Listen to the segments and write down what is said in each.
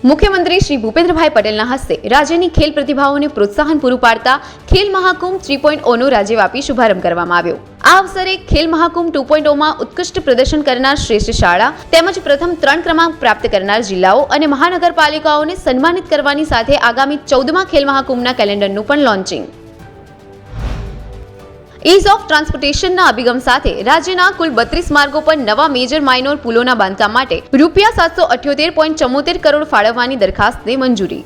મુખ્યમંત્રી શ્રી ભૂપેન્દ્રભાઈ પટેલના હસ્તે રાજ્યની ખેલ પ્રતિભાઓને પ્રોત્સાહન પૂરું પાડતા ખેલ મહાકુંભ 3.0નો રાજ્યવ્યાપી શુભારંભ કરવામાં આવ્યો। આ અવસરે ખેલ મહાકુંભ 2.0માં ઉત્કૃષ્ટ પ્રદર્શન કરનાર શ્રેષ્ઠ શાળા તેમજ પ્રથમ 3 ક્રમાંક પ્રાપ્ત કરનાર જિલ્લાઓ અને મહાનગરપાલિકાઓને સન્માનિત કરવાની સાથે આગામી 14મા ખેલ મહાકુંભના કેલેન્ડરનું પણ લોન્ચિંગ। ઈઝ ઓફ ટ્રાન્સપોર્ટેશનના અભિગમ સાથે રાજ્યના કુલ 32 માર્ગો પર નવા મેજર માઇનોર પુલોના બાંધકામ માટે ₹778.74 કરોડ ફાળવવાની દરખાસ્તને મંજૂરી।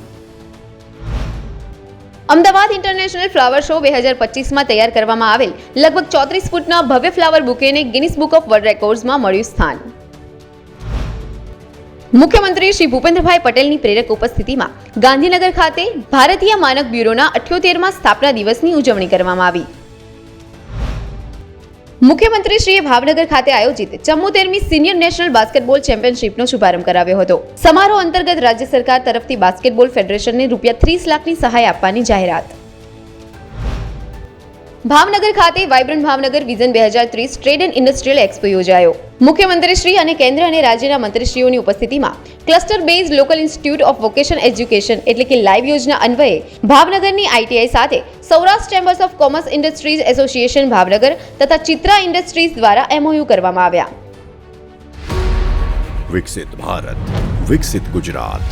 અમદાવાદ ઇન્ટરનેશનલ ફ્લાવર શો 2025માં તૈયાર કરવામાં આવેલ લગભગ 34 ફૂટના ભવ્ય ફ્લાવર બુકેને ગિનિસ બુક ઓફ વર્લ્ડ રેકોર્ડ્સમાં મળ્યું સ્થાન। મુખ્યમંત્રી શ્રી ભૂપેન્દ્રભાઈ પટેલની પ્રેરક ઉપસ્થિતિમાં ગાંધીનગર ખાતે ભારતીય માનક બ્યુરોના 78મા સ્થાપના દિવસની ઉજવણી કરવામાં આવી। મુખ્યમંત્રીશ્રીએ ભાવનગર ખાતે આયોજિત 74મી સિનિયર નેશનલ બાસ્કેટબોલ ચેમ્પિયનશિપનો શુભારંભ કરાવ્યો હતો। સમારોહ અંતર્ગત રાજ્ય સરકાર તરફથી બાસ્કેટબોલ ફેડરેશનને ₹30 લાખની સહાય આપવાની જાહેરાત। ભાવનગર ખાતે vibrant Bhavnagar vision 2030 trade and industrial expo યોજાયો। મુખ્યમંત્રીશ્રી અને કેન્દ્ર અને રાજ્યના મંત્રીશ્રીઓની ઉપસ્થિતિમાં cluster base local institute of vocation education એટલે કે લાઈવ યોજના અન્વયે ભાવનગરની આઈટીઆઈ સાથે Saurashtra chambers of commerce industries association Bhavnagar તથા ચિત્રા ઇન્ડસ્ટ્રીઝ દ્વારા MOU કરવામાં આવ્યા। વિકસિત ભારત, વિકસિત ગુજરાત।